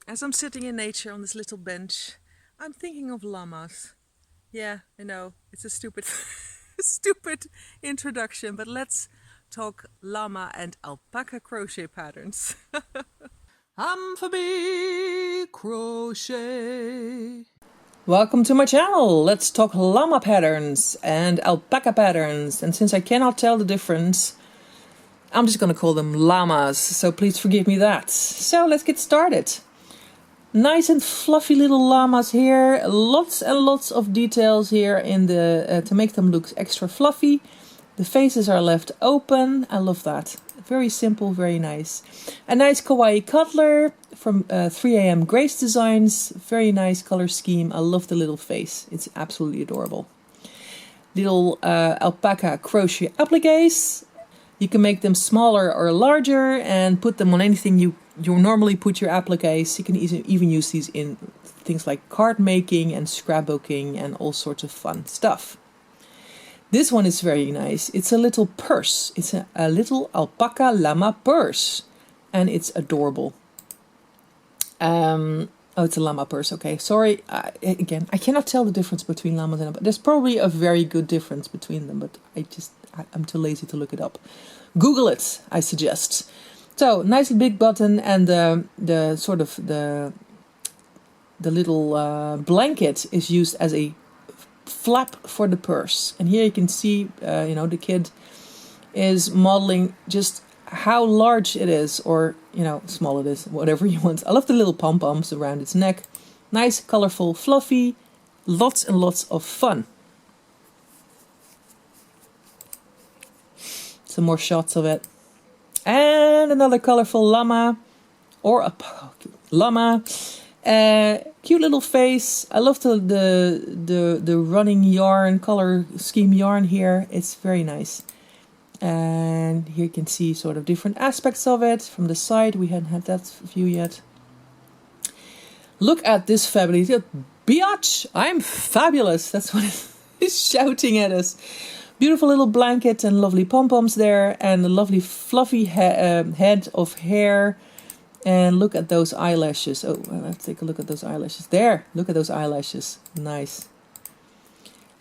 As I'm sitting in nature on this little bench, I'm thinking of llamas. Yeah, I know, it's a stupid, stupid introduction, but let's talk llama and alpaca crochet patterns. Amphibie crochet. Welcome to my channel. Let's talk llama patterns and alpaca patterns. And since I cannot tell the difference, I'm just gonna call them llamas, so please forgive me that. So let's get started. Nice and fluffy little llamas here. Lots and lots of details here in the to make them look extra fluffy. The faces are left open. I love that. Very simple, very nice. A nice kawaii cuddler from 3am Grace Designs. Very nice color scheme. I love the little face. It's absolutely adorable. Little alpaca crochet appliques. You can make them smaller or larger and put them on anything you normally put your appliques. You can even use these in things like card making and scrapbooking and all sorts of fun stuff. This one is very nice. It's a little purse. It's a little alpaca llama purse. And it's adorable. Oh, it's a llama purse. Okay, sorry. Again, I cannot tell the difference between llamas and alpacas. There's probably a very good difference between them, but I'm too lazy to look it up. Google it, I suggest. So, nice big button, and the sort of the little blanket is used as a flap for the purse. And here you can see, the kid is modeling just how large it is, or, small it is, whatever you want. I love the little pom-poms around its neck. Nice, colorful, fluffy, lots and lots of fun. Some more shots of it. And another colorful llama, or a llama. Cute little face. I love the running yarn, color scheme yarn here. It's very nice. And here you can see sort of different aspects of it. From the side, we hadn't had that view yet. Look at this fabulous biatch. I'm fabulous. That's what it's shouting at us. Beautiful little blanket and lovely pom-poms there, and a lovely fluffy head of hair. And look at those eyelashes. Oh, let's take a look at those eyelashes. There, look at those eyelashes. Nice.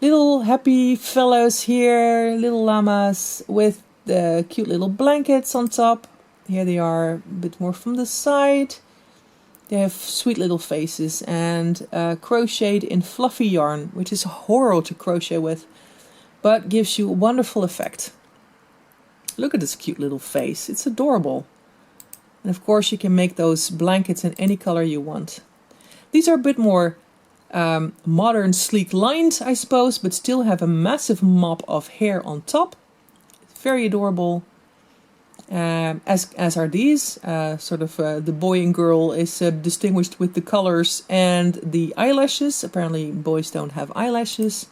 Little happy fellows here, little llamas with the cute little blankets on top. Here they are a bit more from the side. They have sweet little faces and crocheted in fluffy yarn, which is horrible to crochet with, but gives you a wonderful effect. Look at this cute little face. It's adorable. And of course you can make those blankets in any color you want. These are a bit more modern, sleek lined, I suppose, but still have a massive mop of hair on top. Very adorable. As are these. The boy and girl is distinguished with the colors and the eyelashes. Apparently boys don't have eyelashes.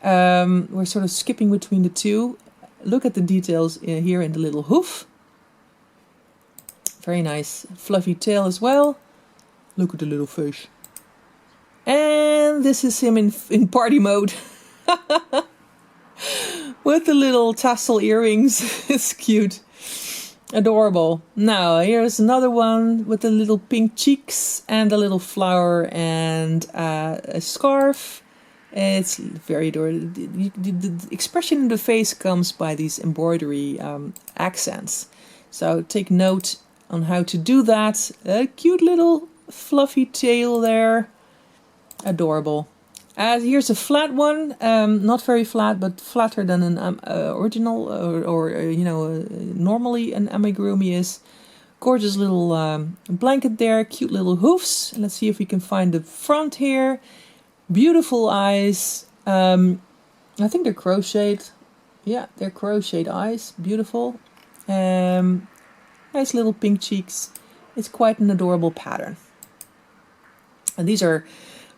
We're sort of skipping between the two. Look at the details here in the little hoof. Very nice. Fluffy tail as well. Look at the little fish. And this is him in party mode. With the little tassel earrings. It's cute. Adorable. Now, here's another one with the little pink cheeks and a little flower and a scarf. It's very adorable. The expression in the face comes by these embroidery accents. So take note on how to do that. A cute little fluffy tail there. Adorable. Here's a flat one. Not very flat, but flatter than an original or normally an amigurumi is. Gorgeous little blanket there. Cute little hoofs. Let's see if we can find the front here. Beautiful eyes. I think they're crocheted. Yeah, they're crocheted eyes. Beautiful. Nice little pink cheeks. It's quite an adorable pattern. And these are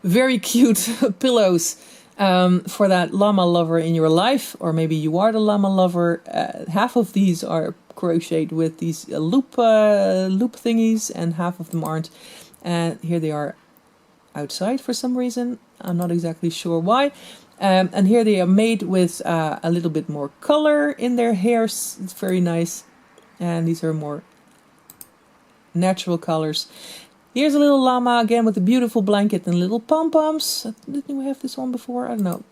very cute pillows for that llama lover in your life. Or maybe you are the llama lover. Half of these are crocheted with these loop thingies, and half of them aren't. And here they are outside for some reason. I'm not exactly sure why. And here they are made with a little bit more color in their hairs. It's very nice. And these are more natural colors. Here's a little llama again with a beautiful blanket and little pom-poms. Didn't we have this one before? I don't know.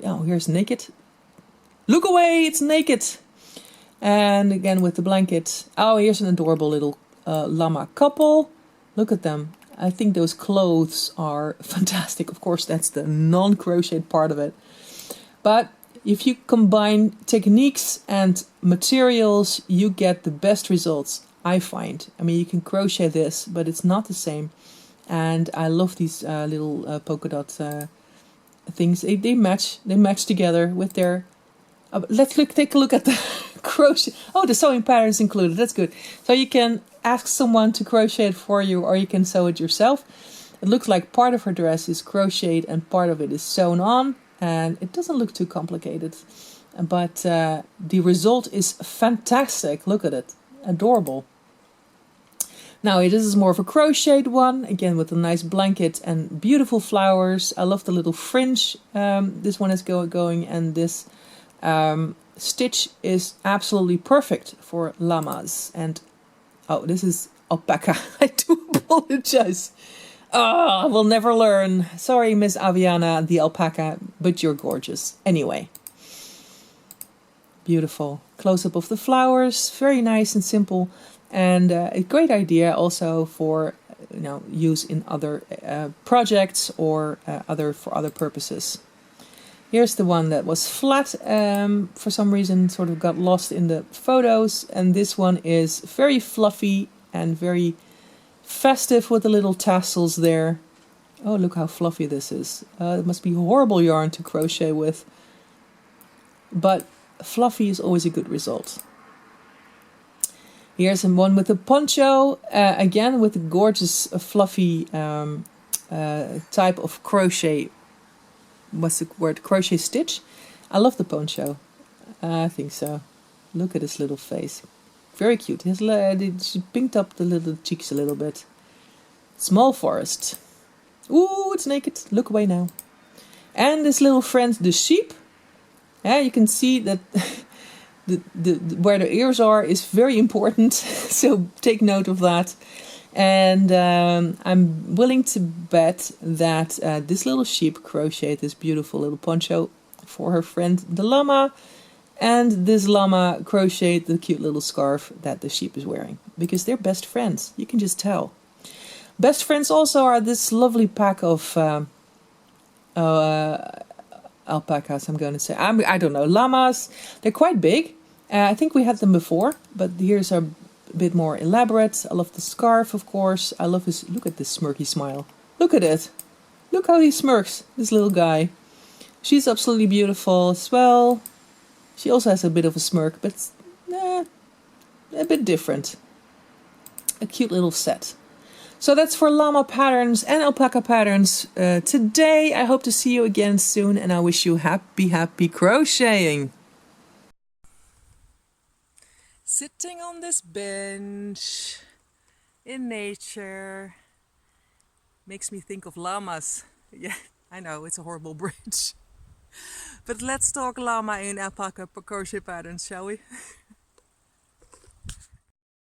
Oh, here's naked. Look away, it's naked. And again with the blanket. Oh, here's an adorable little llama couple. Look at them. I think those clothes are fantastic. Of course, that's the non-crocheted part of it. But if you combine techniques and materials, you get the best results, I find. I mean, you can crochet this, but it's not the same. And I love these little polka dot things. They match. They match together with their... take a look at the crochet. Oh, the sewing patterns included. That's good. So you can ask someone to crochet it for you, or you can sew it yourself. It looks like part of her dress is crocheted and part of it is sewn on. And it doesn't look too complicated. But the result is fantastic. Look at it. Adorable. Now this is more of a crocheted one. Again with a nice blanket and beautiful flowers. I love the little fringe this one is going. And this stitch is absolutely perfect for llamas. And oh, this is alpaca. I do apologize. Oh, I will never learn. Sorry, Miss Aviana, the alpaca, but you're gorgeous. Anyway. Beautiful. Close-up of the flowers. Very nice and simple. And a great idea also for use in other projects or for other purposes. Here's the one that was flat. For some reason sort of got lost in the photos. And this one is very fluffy and very festive with the little tassels there. Oh, look how fluffy this is. It must be horrible yarn to crochet with. But fluffy is always a good result. Here's one with a poncho. Again with a gorgeous fluffy type of crochet. What's the word? Crochet stitch. I love the poncho. I think so. Look at his little face. Very cute. She pinked up the little cheeks a little bit. Small forest. Ooh, it's naked. Look away now. And this little friend, the sheep. Yeah, you can see that where the ears are is very important. So take note of that. And I'm willing to bet that this little sheep crocheted this beautiful little poncho for her friend, the llama. And this llama crocheted the cute little scarf that the sheep is wearing. Because they're best friends. You can just tell. Best friends also are this lovely pack of alpacas, I'm going to say. I don't know. Llamas. They're quite big. I think we had them before. But here's a bit more elaborate. I love the scarf, of course. I love his... Look at this smirky smile. Look at it. Look how he smirks. This little guy. She's absolutely beautiful as well. She also has a bit of a smirk, but a bit different. A cute little set. So that's for llama patterns and alpaca patterns today. I hope to see you again soon, and I wish you happy crocheting. Sitting on this bench in nature makes me think of llamas. Yeah, I know, it's a horrible bridge. But let's talk llama in alpaca crochet patterns, shall we?